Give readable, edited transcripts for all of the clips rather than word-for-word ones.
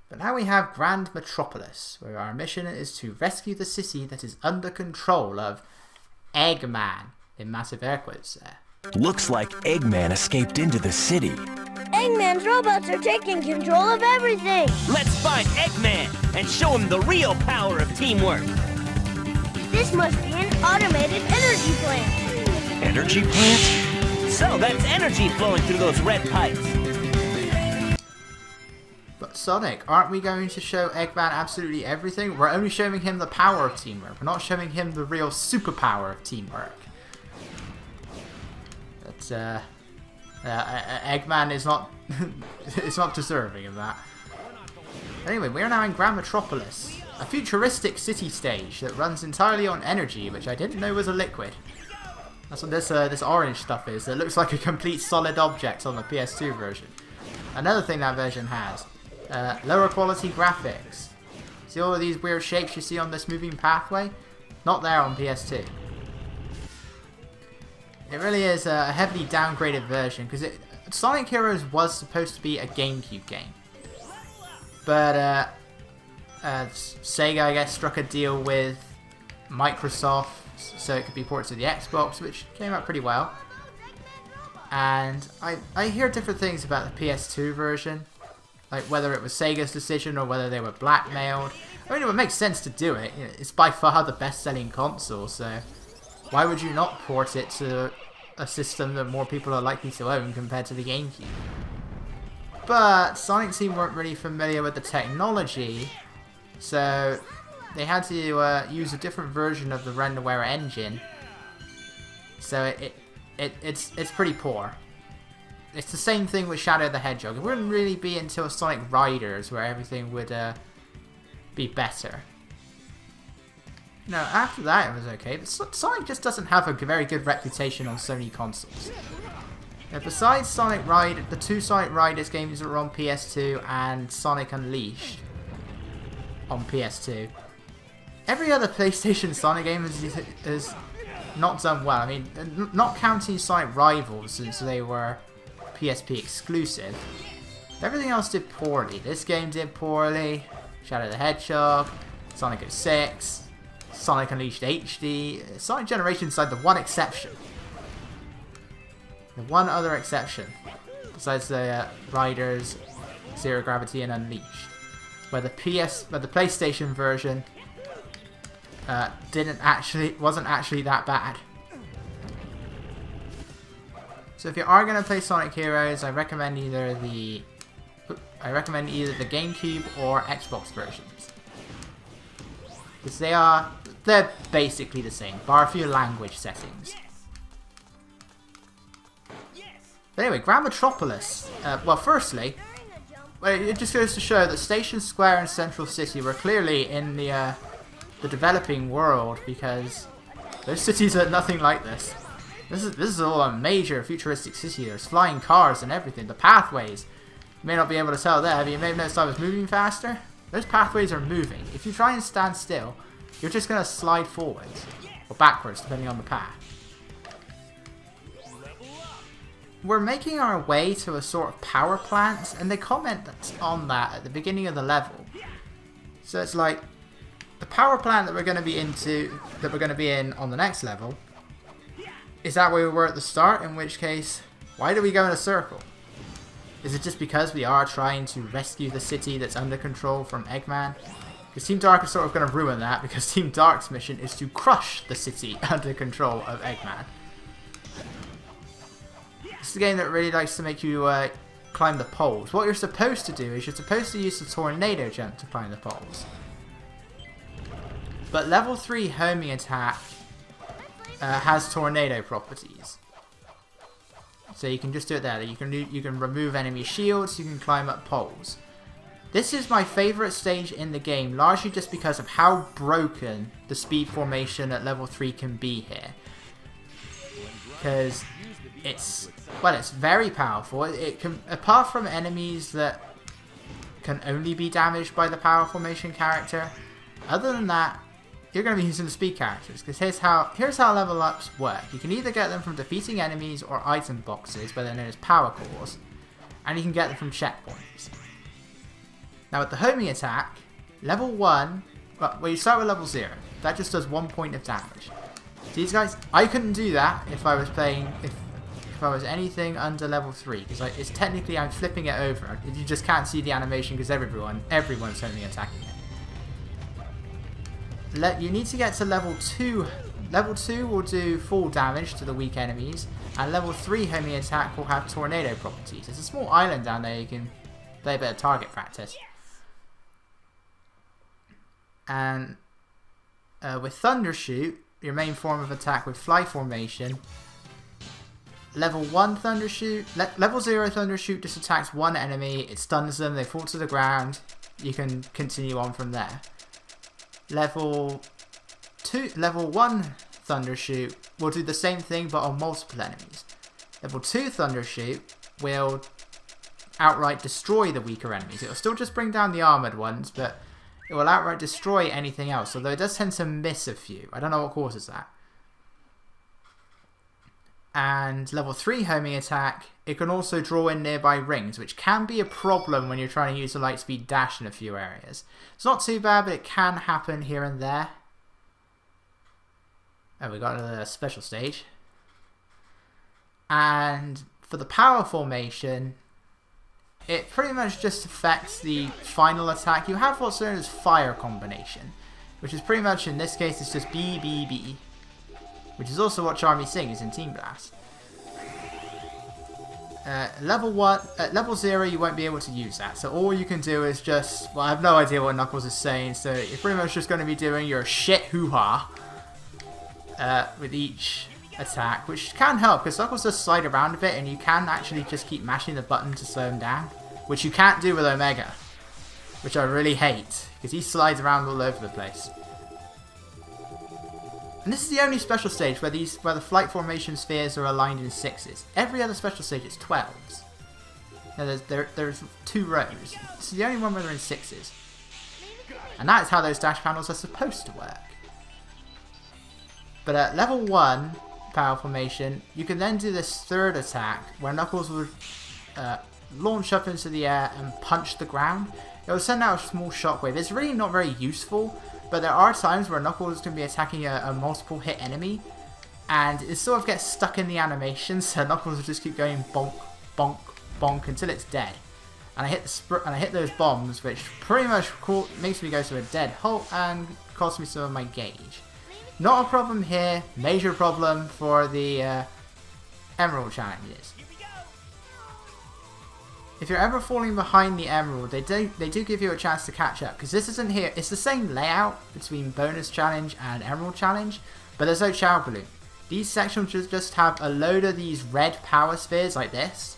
But now we have Grand Metropolis, where our mission is to rescue the city that is under control of Eggman, in massive air quotes there. Looks like Eggman escaped into the city. Eggman's robots are taking control of everything! Let's find Eggman and show him the real power of teamwork! This must be an automated energy plant! Energy plant? So that's energy flowing through those red pipes! But Sonic, aren't we going to show Eggman absolutely everything? We're only showing him the power of teamwork. We're not showing him the real superpower of teamwork. But, Eggman is not it's not deserving of that. Anyway, we are now in Grand Metropolis, a futuristic city stage that runs entirely on energy, which I didn't know was a liquid. That's what this orange stuff is. It looks like a complete solid object on the PS2 version. Another thing that version has, lower quality graphics. See all of these weird shapes you see on this moving pathway? Not there on PS2. It really is a heavily downgraded version, because Sonic Heroes was supposed to be a GameCube game. But Sega, I guess, struck a deal with Microsoft so it could be ported to the Xbox, which came out pretty well. And I hear different things about the PS2 version, like whether it was Sega's decision or whether they were blackmailed. I mean, it would make sense to do it. You know, it's by far the best-selling console, so why would you not port it to a system that more people are likely to own compared to the GameCube? But Sonic Team weren't really familiar with the technology, so they had to use a different version of the renderware engine. So it's pretty poor. It's the same thing with Shadow the Hedgehog. It wouldn't really be until Sonic Riders where everything would be better. No, after that it was okay, but Sonic just doesn't have a very good reputation on Sony consoles. Now, besides Sonic Ride, the two Sonic Riders games that were on PS2 and Sonic Unleashed on PS2, every other PlayStation Sonic game has not done well. I mean, not counting Sonic Rivals since they were PSP exclusive, everything else did poorly. This game did poorly, Shadow the Hedgehog, Sonic 06, Sonic Unleashed HD, Sonic Generations had the one exception. The one other exception, besides the Riders, Zero Gravity and Unleashed, where the PlayStation version wasn't actually that bad. So if you are going to play Sonic Heroes, I recommend either the GameCube or Xbox versions, because they're basically the same, bar a few language settings. But anyway, Grand Metropolis. Well, firstly, it just goes to show that Station Square and Central City were clearly in the developing world, because those cities are nothing like this. This is all a major futuristic city. There's flying cars and everything. The pathways, you may not be able to tell there, but you may have noticed I was moving faster. Those pathways are moving. If you try and stand still, you're just going to slide forwards or backwards depending on the path. We're making our way to a sort of power plant, and they comment on that at the beginning of the level. So it's like the power plant that we're going to be in on the next level. Is that where we were at the start? In which case, why do we go in a circle? Is it just because we are trying to rescue the city that's under control from Eggman? Because Team Dark is sort of going to ruin that, because Team Dark's mission is to crush the city under control of Eggman. It's a game that really likes to make you climb the poles. What you're supposed to do is you're supposed to use the tornado jump to climb the poles. But level 3 homing attack has tornado properties. So you can just do it there. You can remove enemy shields, you can climb up poles. This is my favourite stage in the game, largely just because of how broken the speed formation at level 3 can be here. Because it's very powerful. It can, apart from enemies that can only be damaged by the power formation character, other than that, you're going to be using the speed characters, because here's how level ups work. You can either get them from defeating enemies or item boxes, where they're known as power cores, and you can get them from checkpoints. Now with the homing attack, level 1, well you start with level 0. That just does 1 point of damage. These guys, I couldn't do that if I was playing, if I was anything under level 3. Because it's technically, I'm flipping it over. You just can't see the animation because everyone's homing attacking it. You need to get to level 2. Level 2 will do full damage to the weak enemies. And level 3 homing attack will have tornado properties. It's a small island down there, you can play a bit of target practice. And with Thundershoot, your main form of attack with fly formation, level 1 Thundershoot, level 0 Thundershoot just attacks one enemy, it stuns them, they fall to the ground, you can continue on from there. Level 1 Thundershoot will do the same thing but on multiple enemies. Level 2 Thundershoot will outright destroy the weaker enemies. It will still just bring down the armoured ones, but it will outright destroy anything else, although it does tend to miss a few. I don't know what causes that. And level 3 homing attack, it can also draw in nearby rings, which can be a problem when you're trying to use a lightspeed dash in a few areas. It's not too bad, but it can happen here and there. Oh, we got the special stage. And for the power formation, it pretty much just affects the final attack. You have what's known as fire combination, which is pretty much, in this case, it's just B, B, B, which is also what Charmy sings in Team Blast. Level 0, you won't be able to use that. So all you can do is just, well, I have no idea what Knuckles is saying, so you're pretty much just going to be doing your shit hoo-ha with each attack, which can help, because Knuckles does slide around a bit, and you can actually just keep mashing the button to slow him down, which you can't do with Omega, which I really hate, because he slides around all over the place. And this is the only special stage where the flight formation spheres are aligned in 6s. Every other special stage is 12s. Now there's 2 rows. This is the only one where they're in 6s. And that is how those dash panels are supposed to work. But at level 1 power formation, you can then do this third attack where Knuckles will launch up into the air and punch the ground. It will send out a small shockwave. It's really not very useful, but there are times where Knuckles can be attacking a multiple hit enemy, and it sort of gets stuck in the animation, so Knuckles will just keep going bonk, bonk, bonk until it's dead. And I hit those bombs, which pretty much makes me go to a dead halt and costs me some of my gauge. Not a problem here, major problem for the Emerald challenges. If you're ever falling behind the Emerald, they do give you a chance to catch up, because this isn't here. It's the same layout between Bonus Challenge and Emerald Challenge, but there's no Chow Balloon. These sections just have a load of these red power spheres like this,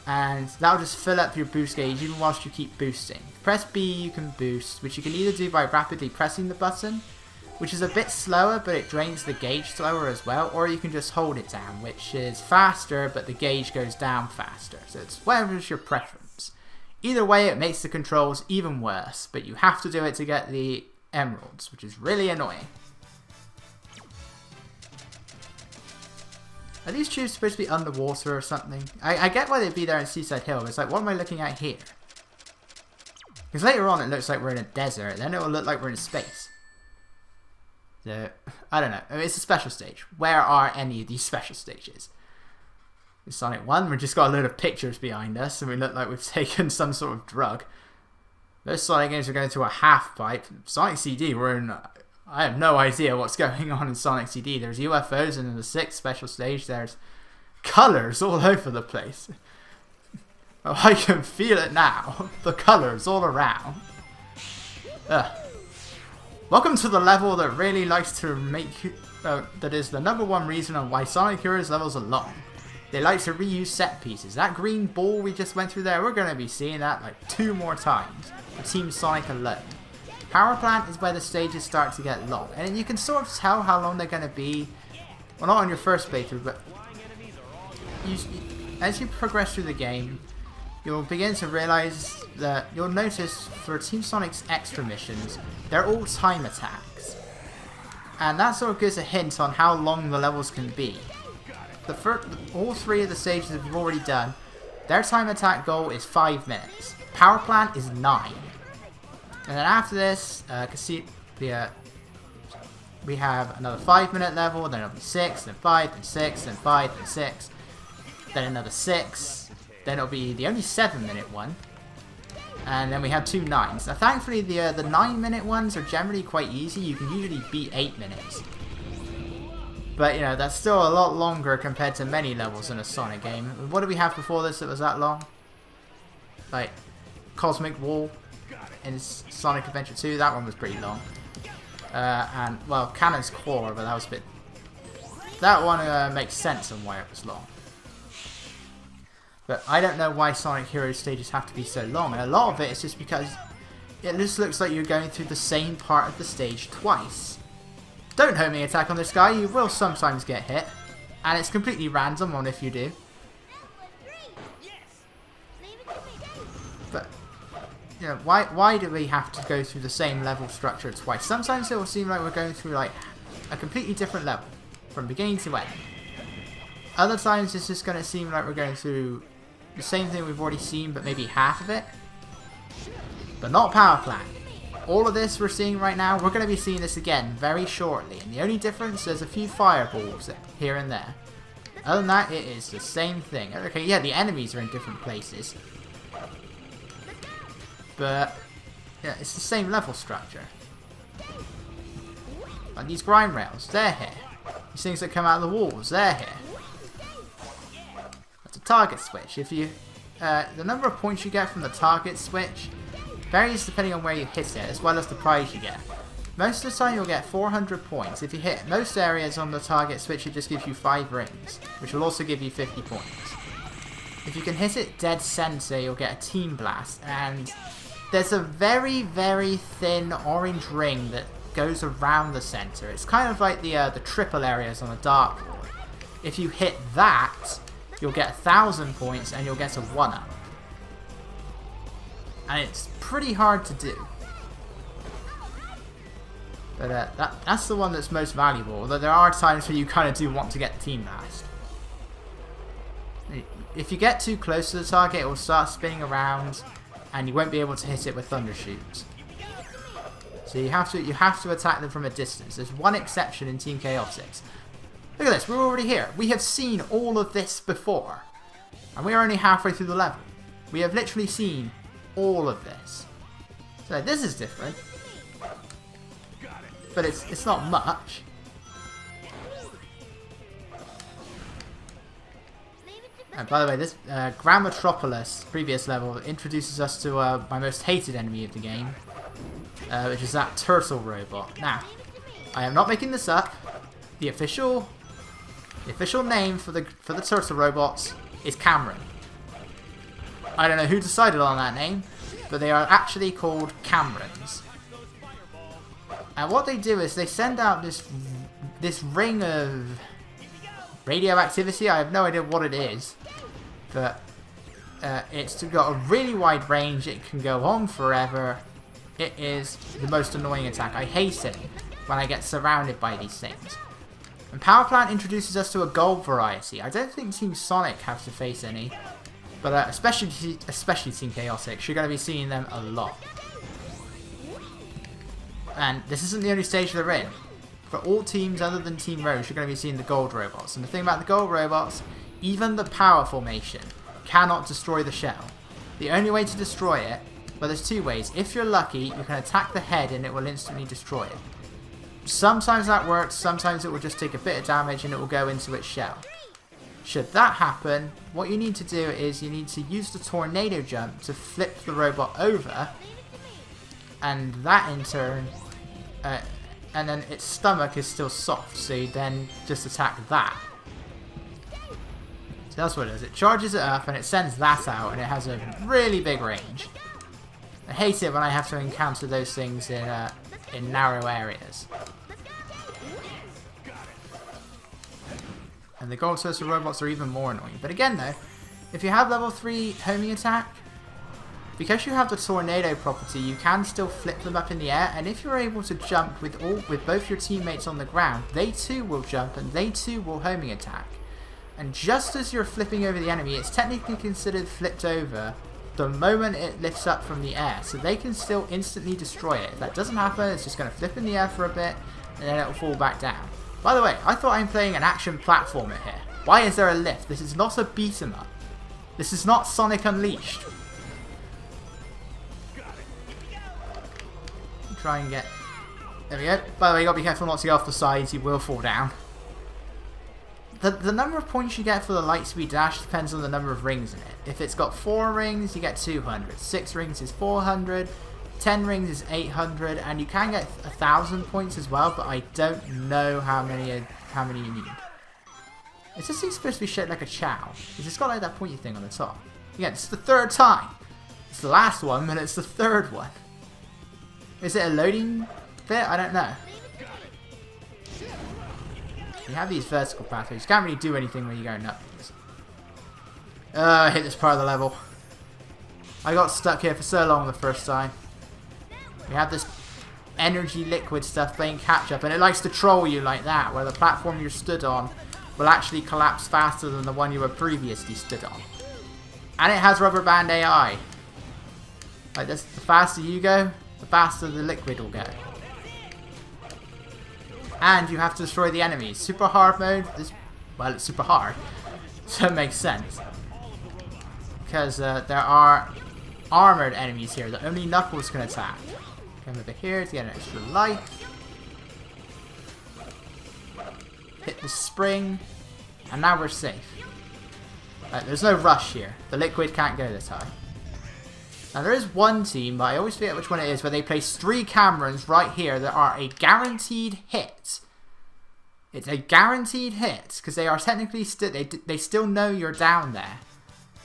and that'll just fill up your boost gauge even whilst you keep boosting. Press B, you can boost, which you can either do by rapidly pressing the button, which is a bit slower, but it drains the gauge slower as well, or you can just hold it down, which is faster, but the gauge goes down faster. So it's whatever's your preference. Either way, it makes the controls even worse, but you have to do it to get the emeralds, which is really annoying. Are these tubes supposed to be underwater or something? I get why they'd be there in Seaside Hill, but it's like, what am I looking at here? Because later on it looks like we're in a desert, then it will look like we're in space. So, I don't know. I mean, it's a special stage. Where are any of these special stages? In Sonic 1, we've just got a load of pictures behind us, and we look like we've taken some sort of drug. Those Sonic games are going through a half pipe. Sonic CD, we're in... I have no idea what's going on in Sonic CD. There's UFOs, and in the 6th special stage, there's colours all over the place. Oh, I can feel it now. The colours all around. Ugh. Welcome to the level that really likes to make... that is the #1 reason on why Sonic Heroes levels are long. They like to reuse set pieces. That green ball we just went through there, we're going to be seeing that like 2 more times. For Team Sonic alone. Power Plant is where the stages start to get long. And you can sort of tell how long they're going to be. Well, not on your first playthrough, but... as you progress through the game, you'll begin to realize that you'll notice for Team Sonic's extra missions, they're all time attacks. And that sort of gives a hint on how long the levels can be. All 3 of the stages that we've already done, their time attack goal is 5 minutes. Power Plant is 9. And then after this, we have another 5-minute level, then it'll be 6, then 5, then 6, then 5, then 6, then another 6, then it'll be the only 7-minute one, and then we have 2 9s. Now thankfully the 9-minute ones are generally quite easy, you can usually beat 8 minutes. But you know, that's still a lot longer compared to many levels in a Sonic game. What did we have before this that was that long? Like, Cosmic Wall in Sonic Adventure 2, that one was pretty long. And, well, Cannon's Core, but that was a bit... That one makes sense on why it was long. But I don't know why Sonic Heroes stages have to be so long, and a lot of it is just because it just looks like you're going through the same part of the stage twice. Don't homing attack on this guy, you will sometimes get hit, and it's completely random on if you do. But, you know, why do we have to go through the same level structure twice? Sometimes it will seem like we're going through like a completely different level, from beginning to end. Other times it's just going to seem like we're going through the same thing we've already seen, but maybe half of it. But not Power Plant. All of this we're seeing right now, we're going to be seeing this again very shortly. And the only difference is a few fireballs here and there. Other than that, it is the same thing. Okay, yeah, the enemies are in different places. But, yeah, it's the same level structure. Like these grind rails, they're here. These things that come out of the walls, they're here. That's a target switch. If you, the number of points you get from the target switch varies depending on where you hit it, as well as the prize you get. Most of the time you'll get 400 points. If you hit most areas on the target switch, it just gives you 5 rings, which will also give you 50 points. If you can hit it dead center, you'll get a Team Blast, and there's a very, very thin orange ring that goes around the center. It's kind of like the triple areas on a dark. If you hit that, you'll get 1,000 points and you'll get a 1-up. And it's pretty hard to do. But that's the one that's most valuable, although there are times where you kind of do want to get the Team Blast. If you get too close to the target, it will start spinning around and you won't be able to hit it with Thunder Shoots. So you have to attack them from a distance. There's one exception in Team Chaotix. Look at this, we're already here. We have seen all of this before. And we are only halfway through the level. We have literally seen all of this. So this is different. But it's not much. And by the way, this Grand Metropolis previous level introduces us to my most hated enemy of the game, which is that turtle robot. Now, I am not making this up. The official name for the turtle robots is Cameron. I don't know who decided on that name, but they are actually called Camerons. And what they do is they send out this ring of radioactivity. I have no idea what it is, but it's got a really wide range. It can go on forever. It is the most annoying attack. I hate it when I get surrounded by these things. And Power Plant introduces us to a gold variety. I don't think Team Sonic have to face any, but especially Team Chaotix, you're going to be seeing them a lot. And this isn't the only stage they're in. For all teams other than Team Rose, you're going to be seeing the gold robots. And the thing about the gold robots, even the power formation cannot destroy the shell. The only way to destroy it, well, there's 2 ways. If you're lucky, you can attack the head and it will instantly destroy it. Sometimes that works, sometimes it will just take a bit of damage and it will go into its shell. Should that happen, what you need to do is you need to use the tornado jump to flip the robot over, and that in turn, and then its stomach is still soft, so you then just attack that. So that's what it does. It charges it up and it sends that out, and it has a really big range. I hate it when I have to encounter those things in narrow areas. And the gold turtle robots are even more annoying. But again though, if you have level 3 homing attack, because you have the tornado property, you can still flip them up in the air, and if you're able to jump with both your teammates on the ground, they too will jump and they too will homing attack. And just as you're flipping over the enemy, it's technically considered flipped over the moment it lifts up from the air, so they can still instantly destroy it. If that doesn't happen, it's just going to flip in the air for a bit, and then it'll fall back down. By the way, I thought I'm playing an action platformer here. Why is there a lift? This is not a beat 'em up. This is not Sonic Unleashed. Try and get... There we go. By the way, you gotta be careful not to go off the sides, you will fall down. The number of points you get for the Lightspeed Dash depends on the number of rings in it. If it's got 4 rings, you get 200. 6 rings is 400. 10 rings is 800. And you can get 1,000 points as well, but I don't know how many you need. Is this thing supposed to be shaped like a chow? Because it's got like that pointy thing on the top. Yeah, it's the 3rd time. It's the last one, but it's the 3rd one. Is it a loading bit? I don't know. You have these vertical pathways. You can't really do anything when you're going up these. I hit this part of the level. I got stuck here for so long the first time. We have this energy liquid stuff playing catch up, and it likes to troll you like that, where the platform you're stood on will actually collapse faster than the one you were previously stood on. And it has rubber band AI. Like this, the faster you go, the faster the liquid will go. And you have to destroy the enemies. Super hard mode, well, it's super hard, so it makes sense. Because there are armored enemies here that only Knuckles can attack. Come over here to get an extra life. Hit the spring, and now we're safe. There's no rush here. The liquid can't go this high. Now there is one team, but I always forget which one it is, where they place 3 cameras right here that are a guaranteed hit. It's a guaranteed hit, because they are technically they still know you're down there.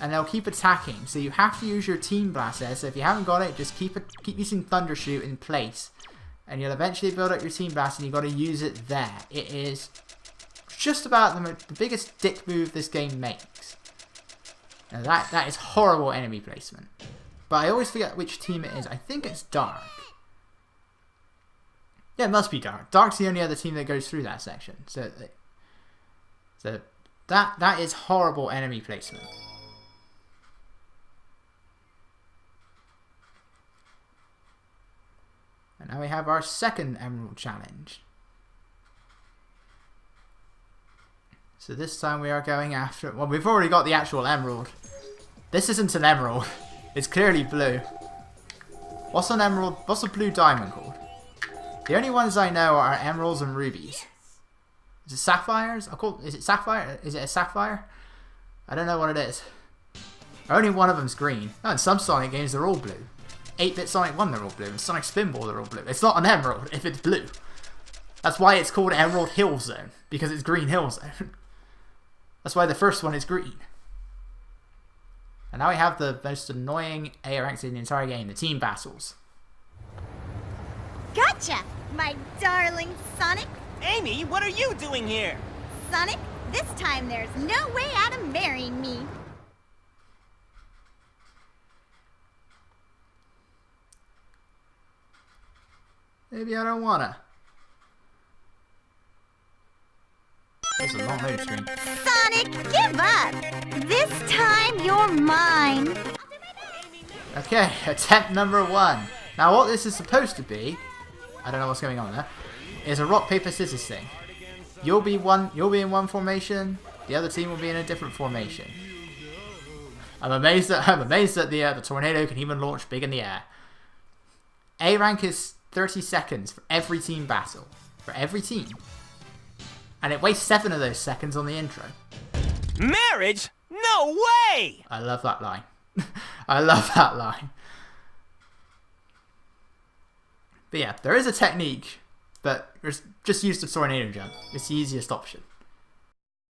And they'll keep attacking, so you have to use your Team Blast there. So if you haven't got it, just keep using Thundershoot in place. And you'll eventually build up your Team Blast, and you've got to use it there. It is just about the biggest dick move this game makes. Now that is horrible enemy placement. But I always forget which team it is. I think it's Dark. Yeah, it must be Dark. Dark's the only other team that goes through that section. So that is horrible enemy placement. And now we have our second Emerald Challenge. So this time we are going after... Well, we've already got the actual Emerald. This isn't an Emerald. It's clearly blue. What's an emerald? What's a blue diamond called? The only ones I know are emeralds and rubies. Is it sapphires? Is it sapphire? Is it a sapphire? I don't know what it is. Only one of them's green. Oh, in some Sonic games they're all blue. 8-bit Sonic 1 they're all blue, and Sonic Spinball they're all blue. It's not an emerald if it's blue. That's why it's called Emerald Hill Zone, because it's Green Hill Zone. That's why the first one is green. And now we have the most annoying A ranks in the entire game, the team battles. Gotcha, my darling Sonic. Amy, what are you doing here? Sonic, this time there's no way out of marrying me. Maybe I don't wanna. There's a long load screen. Sonic, give up. This time you're mine. Okay, attempt number 1. Now what this is supposed to be, I don't know what's going on there, is a rock, paper, scissors thing. You'll be in one formation, the other team will be in a different formation. I'm amazed that the tornado can even launch big in the air. A rank is 30 seconds for every team battle. For every team. And it wastes 7 of those seconds on the intro. Marriage? No way! I love that line. I love that line. But yeah, there is a technique, but just use the tornado jump. It's the easiest option.